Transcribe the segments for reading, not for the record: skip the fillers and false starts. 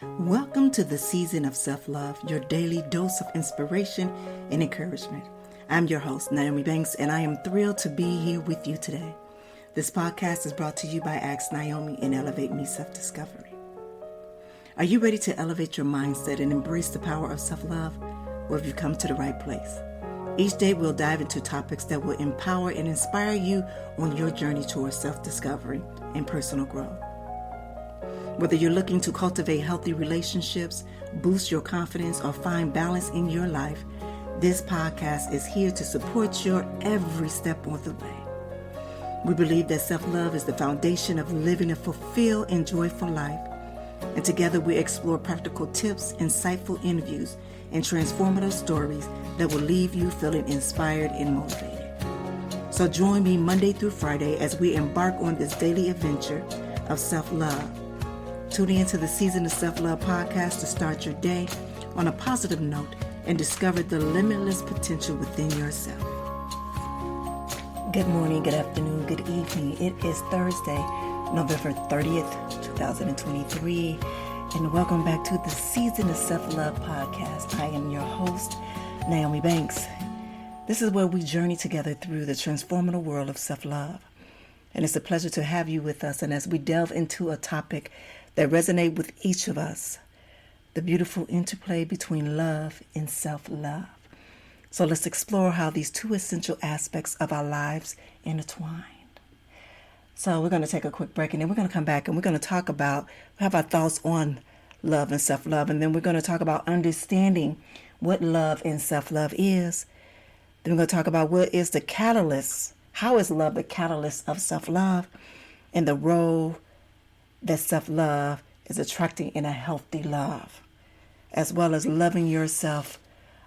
Welcome to the season of self-love, your daily dose of inspiration and encouragement. I'm your host, Naomi Banks, and I am thrilled to be here with you today. This podcast is brought to you by Ask Naomi and Elevate Me Self-Discovery. Are you ready to elevate your mindset and embrace the power of self-love? Or have you come to the right place? Each day we'll dive into topics that will empower and inspire you on your journey towards self-discovery and personal growth. Whether you're looking to cultivate healthy relationships, boost your confidence, or find balance in your life, this podcast is here to support your every step of the way. We believe that self-love is the foundation of living a fulfilled and joyful life. And together we explore practical tips, insightful interviews, and transformative stories that will leave you feeling inspired and motivated. So join me Monday through Friday as we embark on this daily adventure of self-love. Tune into the Season of Self-Love podcast to start your day on a positive note and discover the limitless potential within yourself. Good morning, good afternoon, good evening. It is Thursday, November 30th, 2023, and welcome back to the Season of Self-Love podcast. I am your host, Naomi Banks. This is where we journey together through the transformative world of self-love. And it's a pleasure to have you with us. And as we delve into a topic that resonate with each of us, the beautiful interplay between love and self-love. So let's explore how these two essential aspects of our lives intertwine. So we're going to take a quick break, and then we're going to come back and we're going to talk about, have our thoughts on love and self-love, and then we're going to talk about understanding what love and self-love is. Then we're going to talk about what is the catalyst, how is love the catalyst of self-love, and the role that self-love is attracting in a healthy love, as well as loving yourself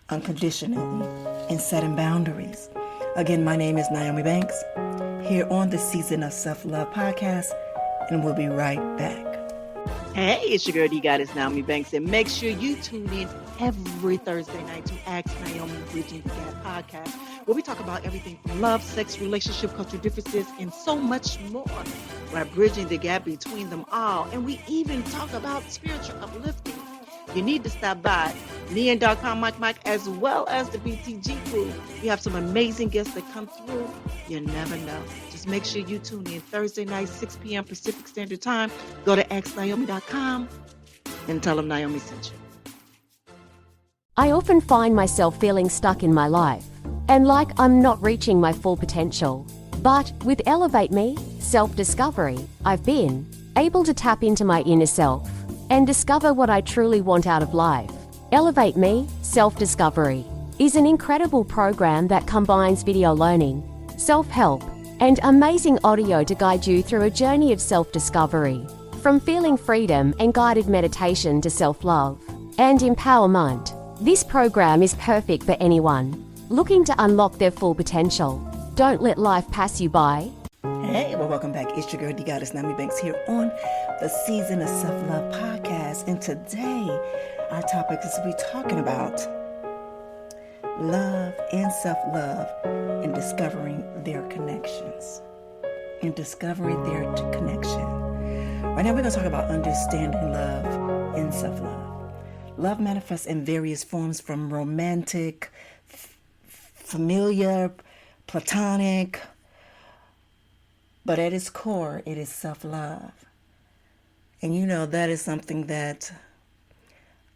unconditionally and setting boundaries. Again, my name is Naomi Banks, here on the Season of Self-Love podcast, and we'll be right back. Hey, it's your girl, the goddess Naomi Banks, and make sure you tune in every Thursday night to Ask Naomi Bridging the Gap podcast, where we talk about everything from love, sex, relationship, cultural differences, and so much more. We're bridging the gap between them all, and we even talk about spiritual uplifting. You need to stop by Neon.com, Mike, as well as the BTG crew. We have some amazing guests that come through. You never know. Just make sure you tune in Thursday night, 6 p.m. Pacific Standard Time. Go to xnaomi.com and tell them Naomi sent you. I often find myself feeling stuck in my life and like I'm not reaching my full potential. But with Elevate Me, Self-Discovery, I've been able to tap into my inner self and discover what I truly want out of life. Elevate Me, Self-Discovery is an incredible program that combines video learning, self-help, and amazing audio to guide you through a journey of self-discovery. From feeling freedom and guided meditation to self-love and empowerment, this program is perfect for anyone looking to unlock their full potential. Don't let life pass you by. Hey, well, welcome back. It's your girl, the goddess Naomi Banks, here on the Season of Self-Love podcast. And today, our topic is we're talking about love and self-love and discovering their connections. And discovering their connection. Right now, we're going to talk about understanding love and self-love. Love manifests in various forms, from romantic, familiar, platonic, but at its core, it is self-love. And you know, that is something that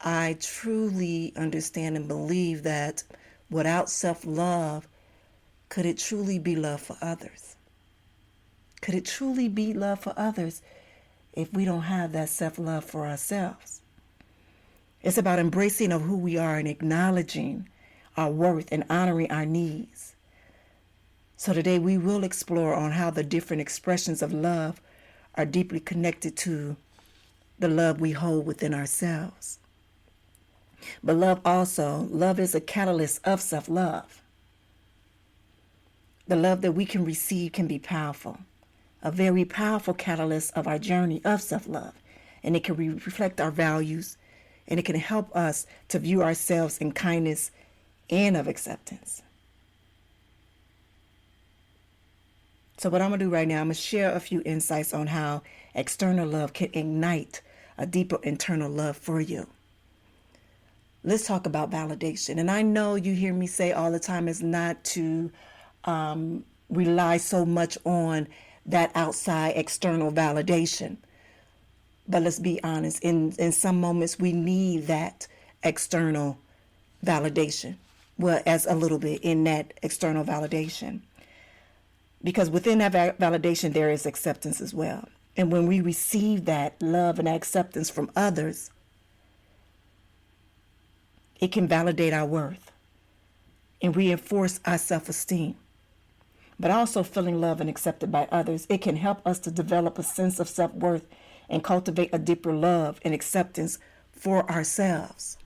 I truly understand and believe, that without self-love, could it truly be love for others? Could it truly be love for others if we don't have that self-love for ourselves? It's about embracing of who we are and acknowledging our worth and honoring our needs. So today we will explore on how the different expressions of love are deeply connected to the love we hold within ourselves. But love is a catalyst of self-love. The love that we can receive can be powerful, a very powerful catalyst of our journey of self-love. And it can reflect our values, and it can help us to view ourselves in kindness and of acceptance. So what I'm going to do right now, I'm going to share a few insights on how external love can ignite a deeper internal love for you. Let's talk about validation. And I know you hear me say all the time is not to rely so much on that outside external validation. But let's be honest, in some moments we need that external validation. Well, as a little bit in that external validation. Because within that validation, there is acceptance as well. And when we receive that love and acceptance from others, it can validate our worth and reinforce our self-esteem. But also feeling loved and accepted by others, it can help us to develop a sense of self-worth and cultivate a deeper love and acceptance for ourselves.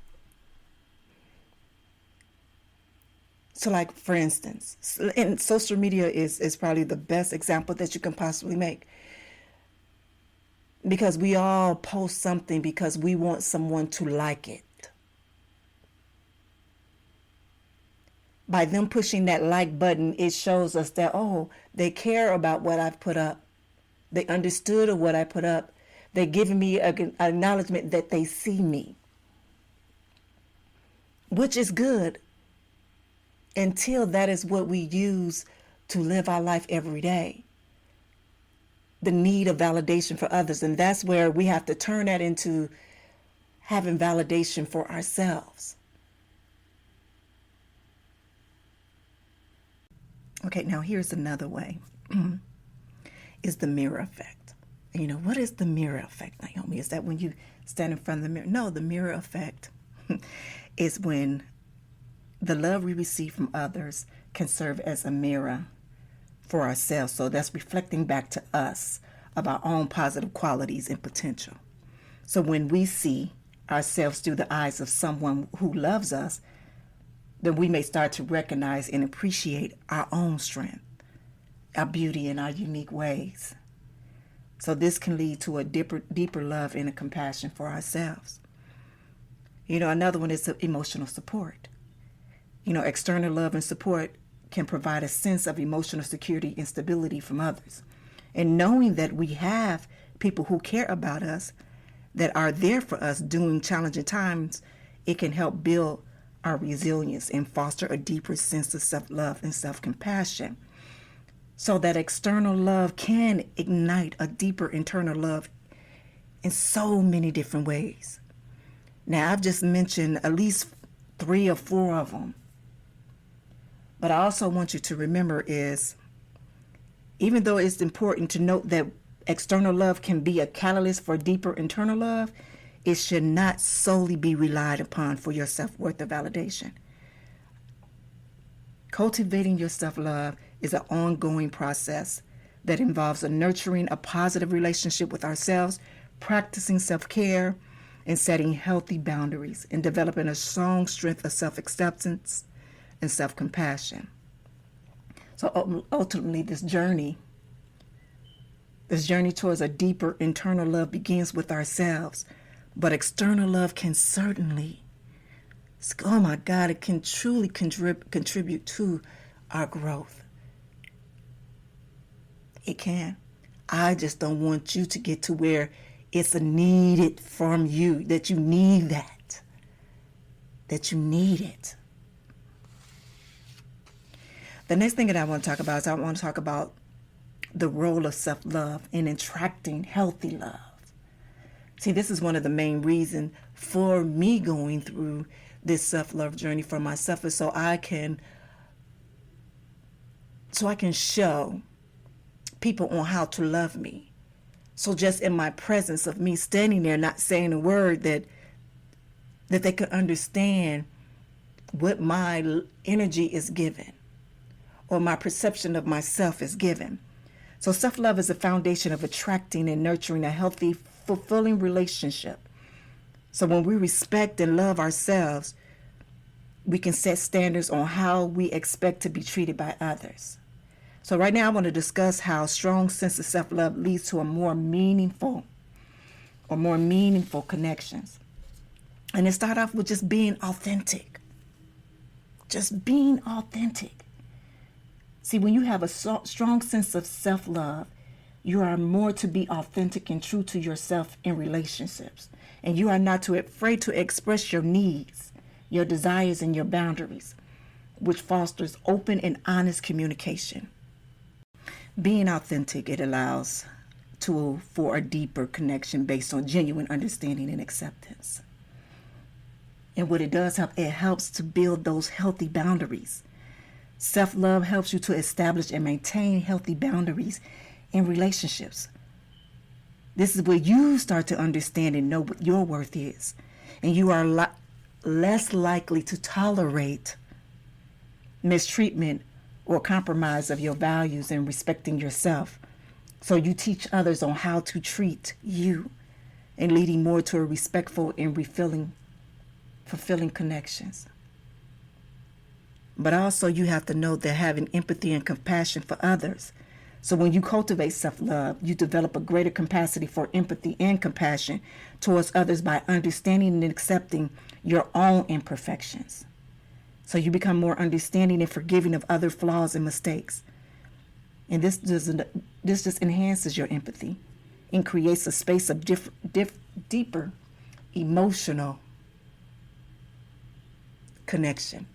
So like, for instance, and social media is probably the best example that you can possibly make. Because we all post something because we want someone to like it. By them pushing that like button, it shows us that, oh, they care about what I've put up. They understood of what I put up. They're giving me an acknowledgement that they see me. Which is good until that is what we use to live our life every day. The need of validation for others. And that's where we have to turn that into having validation for ourselves. Okay, now here's another way, is the mirror effect. You know, what is the mirror effect, Naomi? Is that when you stand in front of the mirror? No, the mirror effect is when the love we receive from others can serve as a mirror for ourselves. So that's reflecting back to us of our own positive qualities and potential. So when we see ourselves through the eyes of someone who loves us, then we may start to recognize and appreciate our own strength, our beauty, and our unique ways. So this can lead to a deeper love and a compassion for ourselves. You know, another one is emotional support. You know, external love and support can provide a sense of emotional security and stability from others. And knowing that we have people who care about us, that are there for us during challenging times, it can help build our resilience and foster a deeper sense of self-love and self-compassion. So that external love can ignite a deeper internal love in so many different ways. Now, I've just mentioned at least 3 or 4 of them. But I also want you to remember is, even though it's important to note that external love can be a catalyst for deeper internal love, it should not solely be relied upon for your self-worth or validation. Cultivating your self-love is an ongoing process that involves nurturing a positive relationship with ourselves, practicing self-care, and setting healthy boundaries, and developing a strong strength of self-acceptance and self-compassion. So ultimately, this journey towards a deeper internal love begins with ourselves. But external love can certainly, oh my God, it can truly contribute to our growth. It can. I just don't want you to get to where it's needed from you, that you need that you need it. The next thing that I want to talk about is I want to talk about the role of self-love in attracting healthy love. See, this is one of the main reasons for me going through this self-love journey for myself, is so I can show people on how to love me. So just in my presence of me standing there, not saying a word, that they could understand what my energy is given, or my perception of myself is given. So self-love is the foundation of attracting and nurturing a healthy, fulfilling relationship. So when we respect and love ourselves, we can set standards on how we expect to be treated by others. So right now I want to discuss how a strong sense of self-love leads to more meaningful connections. And it starts off with just being authentic. Just being authentic. See, when you have a strong sense of self-love, You are more to be authentic and true to yourself in relationships. And you are not too afraid to express your needs, your desires, and your boundaries, which fosters open and honest communication. Being authentic, it allows for a deeper connection based on genuine understanding and acceptance. And what it does help, it helps to build those healthy boundaries. Self-love helps you to establish and maintain healthy boundaries in relationships. This is where you start to understand and know what your worth is. And you are less likely to tolerate mistreatment or compromise of your values and respecting yourself. So you teach others on how to treat you and leading more to a respectful and fulfilling connections. But also you have to know that having empathy and compassion for others. So when you cultivate self-love, you develop a greater capacity for empathy and compassion towards others by understanding and accepting your own imperfections. So you become more understanding and forgiving of other flaws and mistakes. And this just enhances your empathy and creates a space of deeper emotional connection.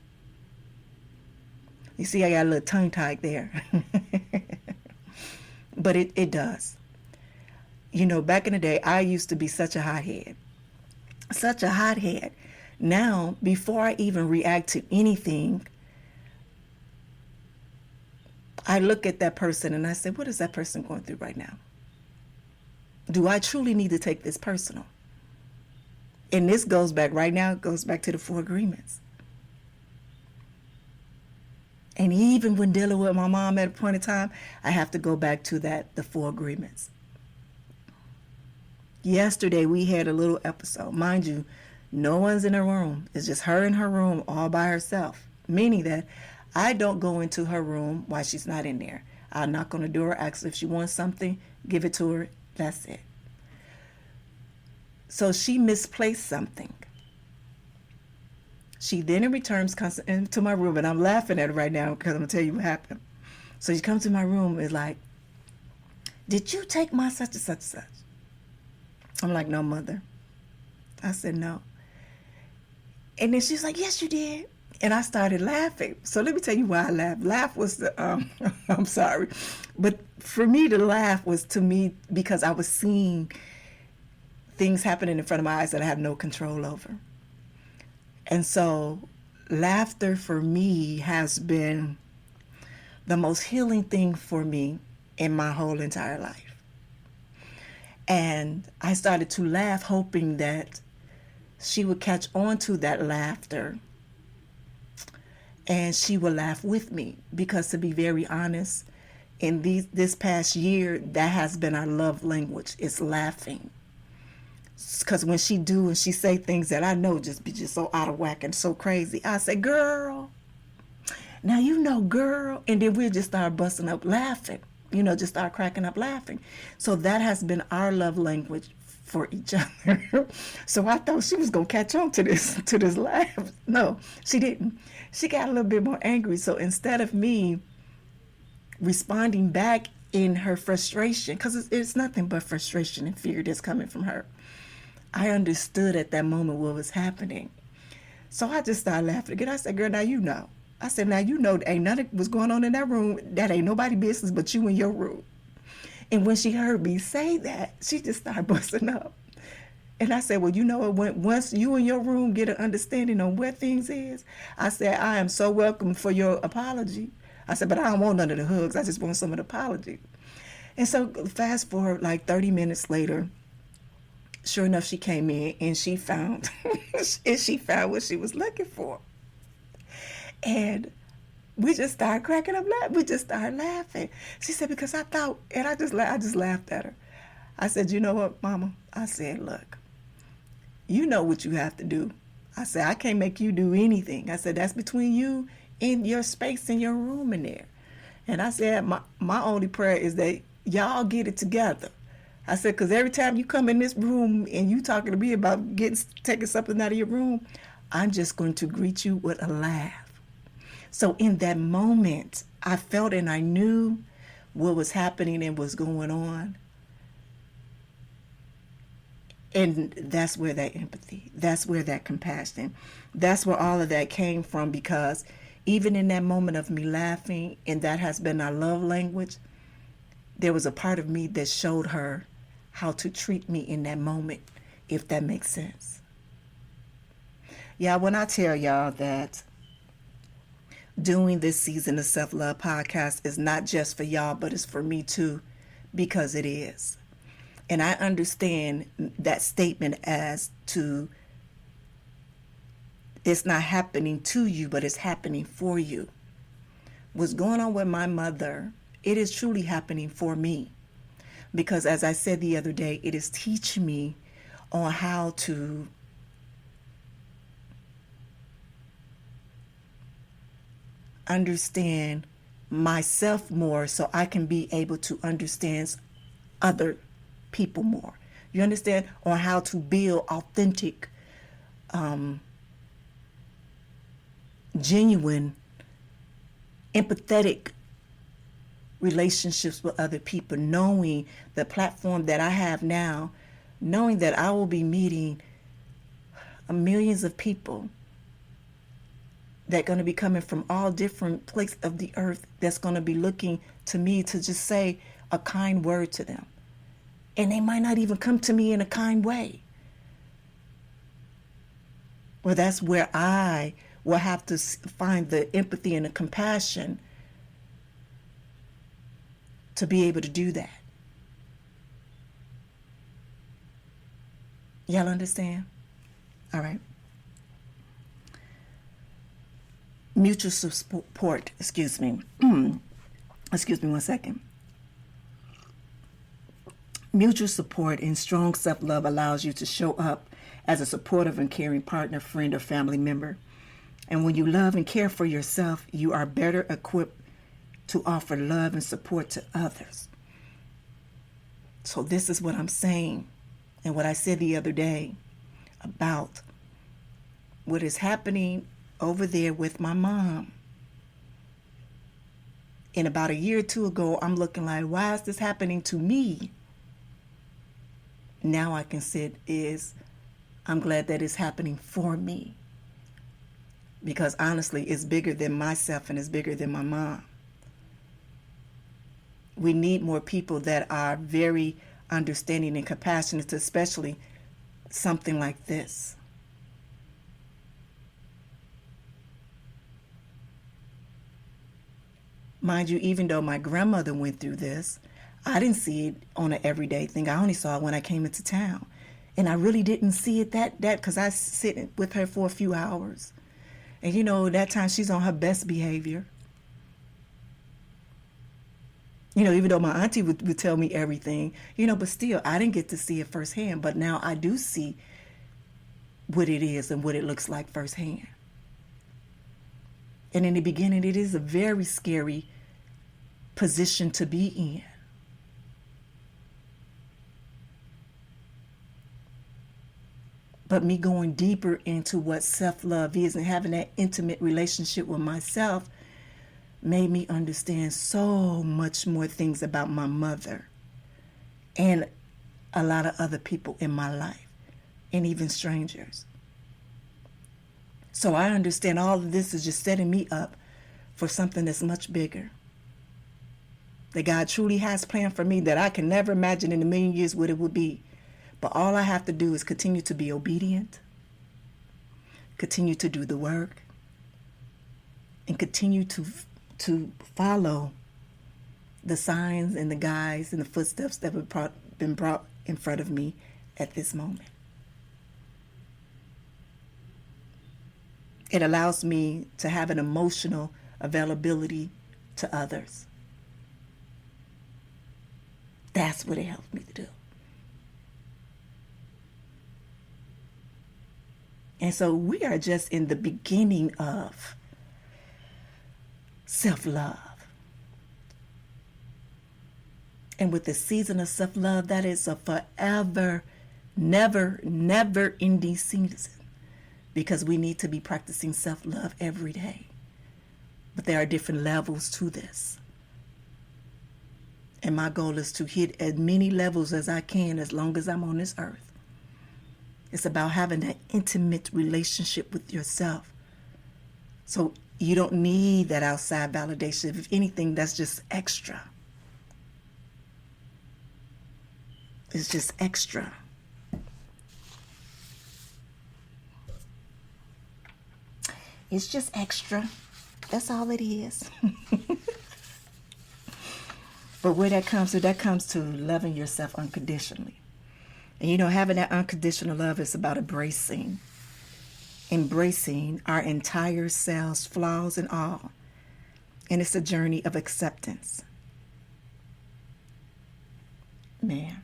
You see, I got a little tongue-tied there. But it does. You know, back in the day, I used to be such a hothead. Such a hothead. Now, before I even react to anything, I look at that person and I say, what is that person going through right now? Do I truly need to take this personal? And this goes back to the 4 agreements. And even when dealing with my mom at a point in time, I have to go back to the 4 agreements. Yesterday, we had a little episode. Mind you, no one's in her room. It's just her in her room all by herself. Meaning that I don't go into her room while she's not in there. I'll knock on the door, ask if she wants something, give it to her. That's it. So she misplaced something. She then in return comes into my room, and I'm laughing at her right now because I'm going to tell you what happened. So she comes to my room and is like, did you take my such and such and such? I'm like, no, mother. I said, no. And then she's like, yes, you did. And I started laughing. So let me tell you why I laughed. Laugh was I'm sorry. But for me, the laugh was to me because I was seeing things happening in front of my eyes that I have no control over. And so laughter for me has been the most healing thing for me in my whole entire life. And I started to laugh hoping that she would catch on to that laughter and she would laugh with me. Because to be very honest, in this past year, that has been our love language. It's laughing. Because when she do and she say things that I know just be so out of whack and so crazy, I say, girl, now you know, girl. And then we'll just start busting up laughing, just start cracking up laughing. So that has been our love language for each other. So I thought she was going to catch on to this laugh. No, she didn't. She got a little bit more angry. So instead of me responding back in her frustration, because it's nothing but frustration and fear that's coming from her, I understood at that moment what was happening. So I just started laughing again. I said, girl, now you know. I said, now you know ain't nothing was going on in that room. That ain't nobody business but you in your room. And when she heard me say that, she just started busting up. And I said, well, you know what? Once you in your room get an understanding on where things is, I said, I am so welcome for your apology. I said, but I don't want none of the hugs. I just want some of the apology. And so fast forward like 30 minutes later, sure enough, she came in and she found what she was looking for. And we just started cracking up laughing. We just started laughing. She said, because I thought, and I just laughed at her. I said, you know what, Mama? I said, look, you know what you have to do. I said, I can't make you do anything. I said, that's between you and your space in your room in there. And I said, my only prayer is that y'all get it together. I said, because every time you come in this room and you talking to me about taking something out of your room, I'm just going to greet you with a laugh. So in that moment, I felt and I knew what was happening and what's going on. And that's where that empathy, that's where that compassion, that's where all of that came from. Because even in that moment of me laughing, and that has been our love language, there was a part of me that showed her how to treat me in that moment, if that makes sense. Yeah, when I tell y'all that doing this season of Self-Love podcast is not just for y'all, but it's for me too, because it is. And I understand that statement as to it's not happening to you, but it's happening for you. What's going on with my mother, it is truly happening for me. Because as I said the other day, it is teaching me on how to understand myself more, so I can be able to understand other people more. You understand? On how to build authentic, genuine, empathetic relationships with other people, knowing the platform that I have now, knowing that I will be meeting millions of people that are going to be coming from all different places of the earth, that's going to be looking to me to just say a kind word to them. And they might not even come to me in a kind way. Well, that's where I will have to find the empathy and the compassion to be able to do that. Y'all understand? All right. Mutual support, excuse me. Excuse me one second. Mutual support and strong self-love allows you to show up as a supportive and caring partner, friend, or family member. And when you love and care for yourself, you are better equipped to offer love and support to others. So this is what I'm saying, and what I said the other day about what is happening over there with my mom. And about a year or two ago, I'm looking like, why is this happening to me? Now I can say I'm glad that it's happening for me. Because honestly, it's bigger than myself and it's bigger than my mom. We need more people that are very understanding and compassionate, especially something like this. Mind you, even though my grandmother went through this, I didn't see it on an everyday thing. I only saw it when I came into town. And I really didn't see it that because I sit with her for a few hours. And you know, that time she's on her best behavior. You know, even though my auntie would tell me everything, you know, but still, I didn't get to see it firsthand. But now I do see what it is and what it looks like firsthand. And in the beginning, it is a very scary position to be in. But me going deeper into what self-love is and having that intimate relationship with myself made me understand so much more things about my mother and a lot of other people in my life, and even strangers. So I understand all of this is just setting me up for something that's much bigger, that God truly has planned for me, that I can never imagine in a million years what it would be. But all I have to do is continue to be obedient, continue to do the work, and continue to follow the signs and the guides and the footsteps that have been brought in front of me at this moment. It allows me to have an emotional availability to others. That's what it helps me to do. And so we are just in the beginning of self-love. And with the season of self-love, that is a forever, never ending season. Because we need to be practicing self-love every day. But there are different levels to this. And my goal is to hit as many levels as I can as long as I'm on this earth. It's about having that intimate relationship with yourself. So you don't need that outside validation. If anything, that's just extra. It's just extra. It's just extra. That's all it is. But where that comes to loving yourself unconditionally. And you know, having that unconditional love is about embracing our entire selves, flaws and all. And it's a journey of acceptance. Man.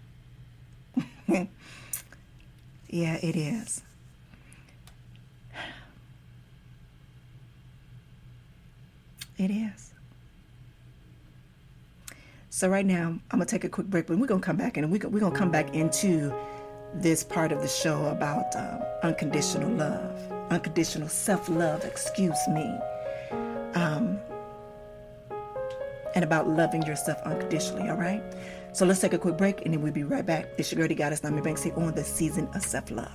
Yeah, it is. It is. So right now, I'm going to take a quick break, but we're going to come back and we're going to come back into this part of the show about unconditional love, unconditional self-love, and about loving yourself unconditionally, all right? So let's take a quick break, and then we'll be right back. It's your girl, the Goddess, NmW&x, here on the Season of Self-Love.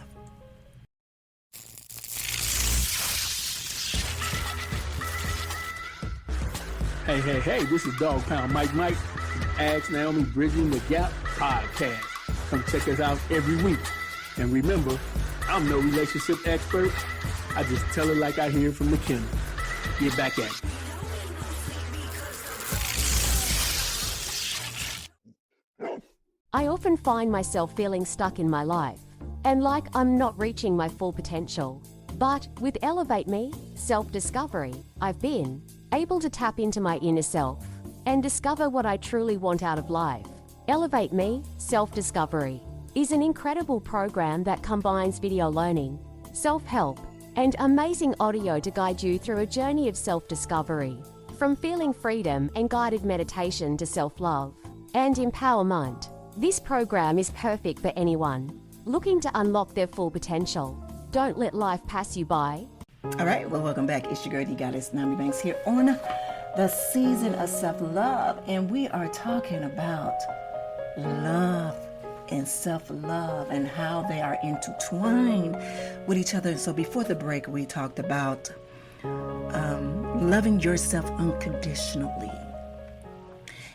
Hey, this is Dog Pound Mike, Ask Naomi Bridging the Gap podcast. Come check us out every week. And remember, I'm no relationship expert. I just tell it like I hear from the kennel. Get back at it. I often find myself feeling stuck in my life and like I'm not reaching my full potential. But with Elevate Me, self-discovery, I've been able to tap into my inner self and discover what I truly want out of life. Elevate Me, self-discovery is an incredible program that combines video learning, self-help, and amazing audio to guide you through a journey of self-discovery. From feeling freedom and guided meditation to self-love and empowerment, this program is perfect for anyone looking to unlock their full potential. Don't let life pass you by. All right, well, welcome back. It's your girl, the Goddess, NmW&x, here on the Season of Self-Love, and we are talking about love and self-love and how they are intertwined with each other. So before the break, we talked about loving yourself unconditionally.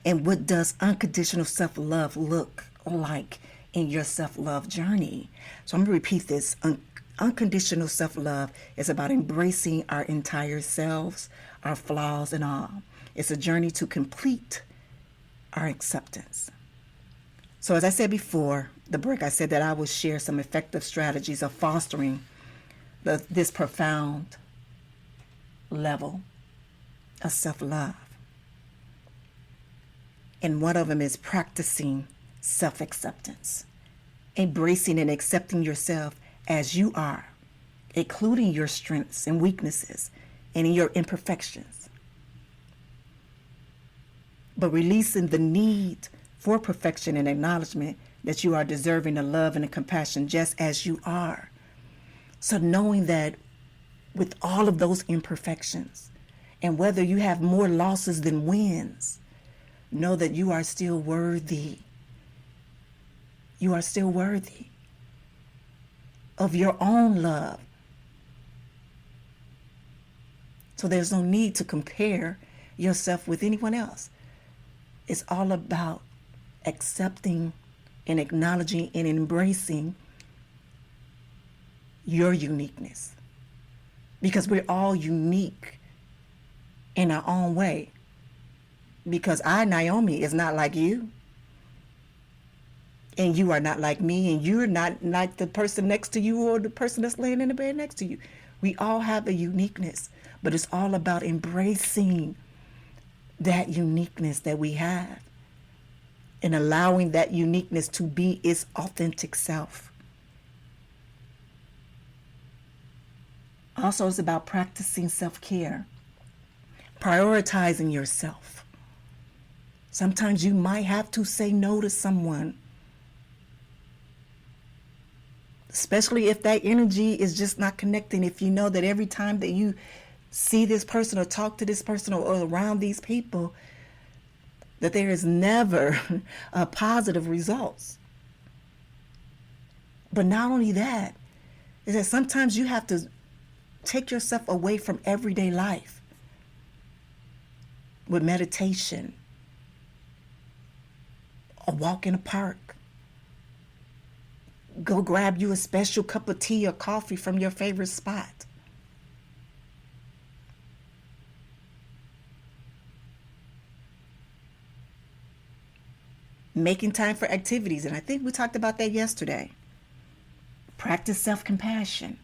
And what does unconditional self-love look like in your self-love journey? So I'm going to repeat this. Unconditional self-love is about embracing our entire selves, our flaws and all. It's a journey to complete our acceptance. So as I said before the break, I said that I will share some effective strategies of fostering this profound level of self-love. And one of them is practicing self-acceptance, embracing and accepting yourself as you are, including your strengths and weaknesses and your imperfections, but releasing the need for perfection and acknowledgement that you are deserving of love and compassion just as you are. So knowing that with all of those imperfections, and whether you have more losses than wins, know that you are still worthy. You are still worthy of your own love. So there's no need to compare yourself with anyone else. It's all about accepting and acknowledging and embracing your uniqueness. Because we're all unique in our own way. Because I, Naomi, is not like you. And you are not like me. And you're not like the person next to you or the person that's laying in the bed next to you. We all have a uniqueness. But it's all about embracing that uniqueness that we have. And allowing that uniqueness to be its authentic self. Also, it's about practicing self-care. Prioritizing yourself. Sometimes you might have to say no to someone. Especially if that energy is just not connecting. If you know that every time that you see this person or talk to this person or around these people, that there is never positive results. But not only that, is that sometimes you have to take yourself away from everyday life with meditation, a walk in a park. Go grab you a special cup of tea or coffee from your favorite spot. Making time for activities, and I think we talked about that yesterday. Practice self-compassion.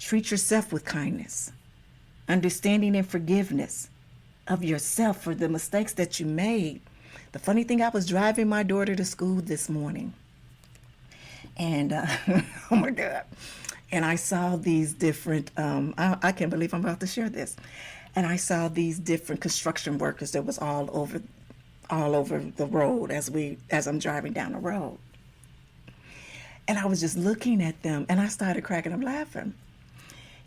Treat yourself with kindness, understanding and forgiveness of yourself for the mistakes that you made. The funny thing, I was driving my daughter to school this morning, and oh my God, and I saw these different, I can't believe I'm about to share this, and I saw these different construction workers that was all over the road as I'm driving down the road. And I was just looking at them, and I started cracking up laughing.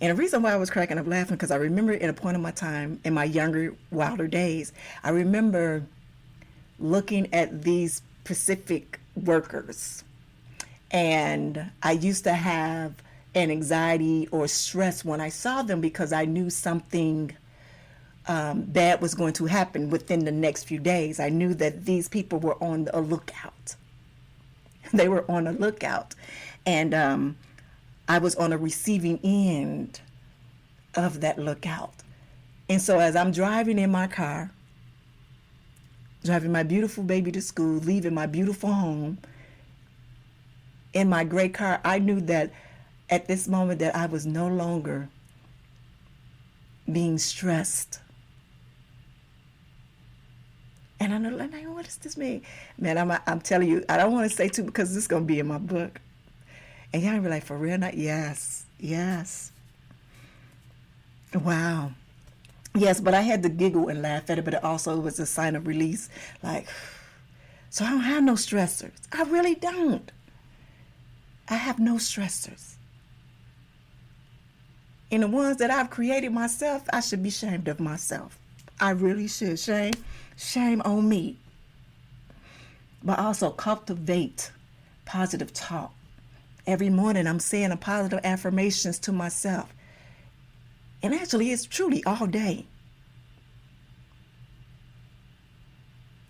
And the reason why I was cracking up laughing, because I remember at a point in my time, in my younger, wilder days, I remember looking at these Pacific workers. And I used to have an anxiety or stress when I saw them, because I knew something bad was going to happen within the next few days. I knew that these people were on a lookout. They were on a lookout. And I was on a receiving end of that lookout. And so as I'm driving in my car, driving my beautiful baby to school, leaving my beautiful home in my great car, I knew that at this moment that I was no longer being stressed. And I know, like, what does this mean? Man, I'm telling you, I don't want to say too, because this is going to be in my book. And y'all be like, for real? Not yes. Wow. Yes, but I had to giggle and laugh at it, but it also was a sign of release. Like, so I don't have no stressors. I really don't. I have no stressors. And the ones that I've created myself, I should be ashamed of myself. I really should. Shame on me. But also cultivate positive talk. Every morning I'm saying a positive affirmations to myself. And actually it's truly all day.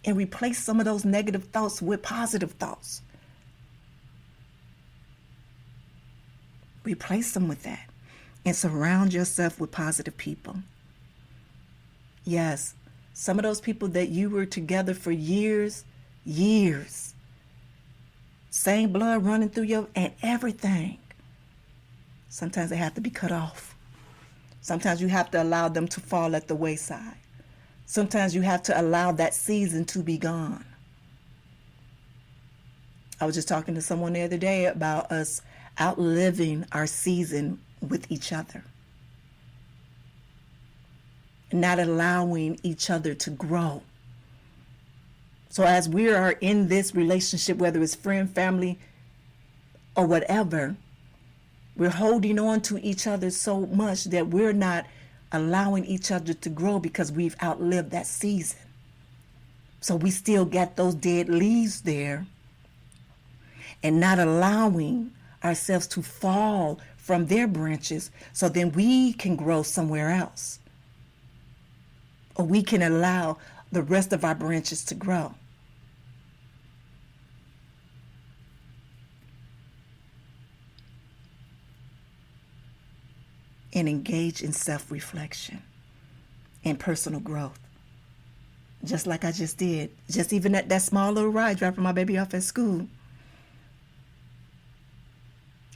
And replace some of those negative thoughts with positive thoughts. Replace them with that. And surround yourself with positive people. Yes, some of those people that you were together for years, same blood running through your, and everything. Sometimes they have to be cut off. Sometimes you have to allow them to fall at the wayside. Sometimes you have to allow that season to be gone. I was just talking to someone the other day about us outliving our season with each other. Not allowing each other to grow. So as we are in this relationship, whether it's friend, family, or whatever, we're holding on to each other so much that we're not allowing each other to grow because we've outlived that season. So we still got those dead leaves there and not allowing ourselves to fall from their branches so then we can grow somewhere else. Or we can allow the rest of our branches to grow. And engage in self-reflection and personal growth. Just like I just did. Just even at that small little ride dropping my baby off at school.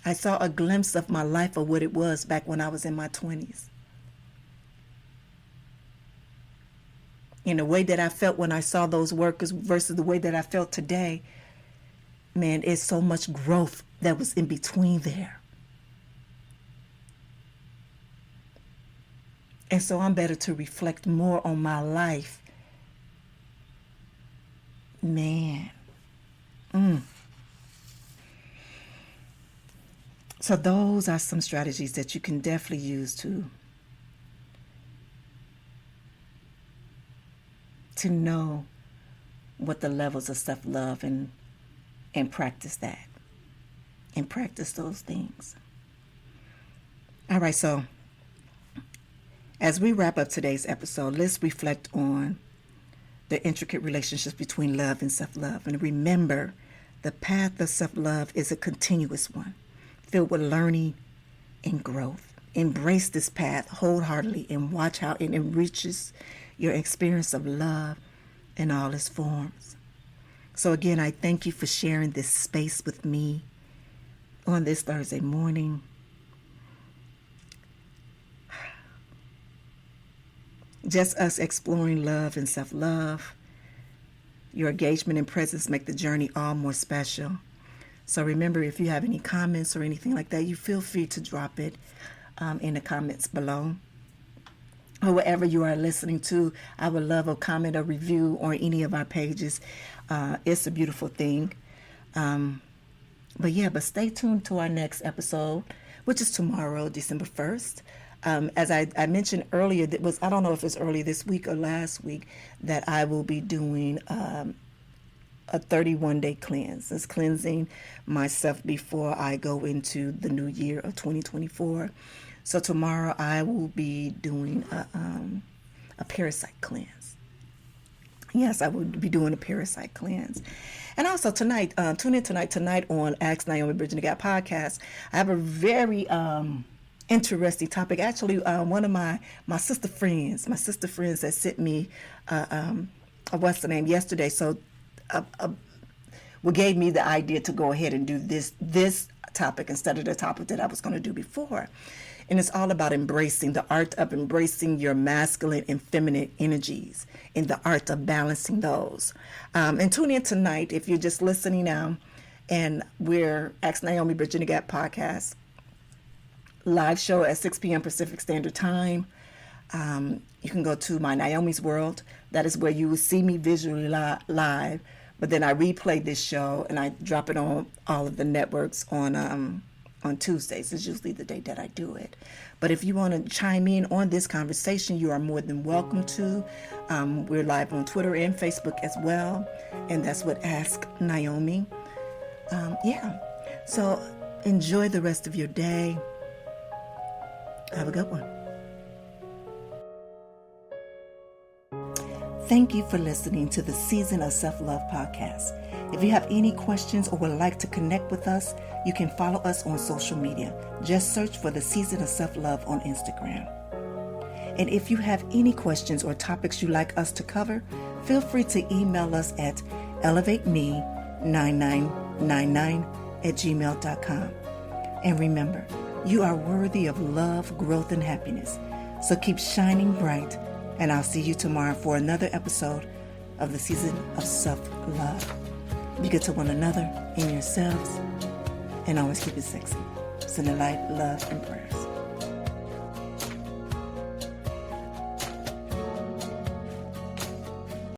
I saw a glimpse of my life of what it was back when I was in my 20s. In the way that I felt when I saw those workers versus the way that I felt today, man, it's so much growth that was in between there. And so I'm better to reflect more on my life. Man. So those are some strategies that you can definitely use to to know what the levels of self-love and practice that and practice those things. All right, so as we wrap up today's episode, let's reflect on the intricate relationships between love and self-love. And remember, the path of self-love is a continuous one, filled with learning and growth. Embrace this path wholeheartedly and watch how it enriches your experience of love in all its forms. So again, I thank you for sharing this space with me on this Thursday morning. Just us exploring love and self-love. Your engagement and presence make the journey all more special. So remember, if you have any comments or anything like that, you feel free to drop it in the comments below. Or wherever you are listening to, I would love a comment or review on any of our pages. It's a beautiful thing. But stay tuned to our next episode, which is tomorrow, December 1st. As I mentioned earlier, I don't know if it's early this week or last week, that I will be doing a 31-day cleanse. It's cleansing myself before I go into the new year of 2024. So tomorrow I will be doing a parasite cleanse. Yes, I will be doing a parasite cleanse. And also tonight, tune in tonight on Ask Naomi Bridging the Gap podcast. I have a very interesting topic. Actually, one of my sister friends that sent me what's the name yesterday. So, what gave me the idea to go ahead and do this topic instead of the topic that I was going to do before. And it's all about embracing the art of embracing your masculine and feminine energies and the art of balancing those. And tune in tonight if you're just listening now. And we're Ask Naomi Bridging the Gap podcast. Live show at 6 p.m. Pacific Standard Time. You can go to my Naomi's World. That is where you will see me visually live. But then I replay this show and I drop it on all of the networks on Tuesdays. It's usually the day that I do it. But if you want to chime in on this conversation, you are more than welcome to. We're live on Twitter and Facebook as well. And that's what Ask Naomi. So enjoy the rest of your day. Have a good one. Thank you for listening to the Season of Self-Love podcast. If you have any questions or would like to connect with us, you can follow us on social media. Just search for the Season of Self-Love on Instagram. And if you have any questions or topics you'd like us to cover, feel free to email us at elevateme9999@gmail.com. And remember, you are worthy of love, growth, and happiness. So keep shining bright, and I'll see you tomorrow for another episode of the Season of Self-Love. Be good to one another and yourselves, and always keep it sexy. Send the light, love, and prayers.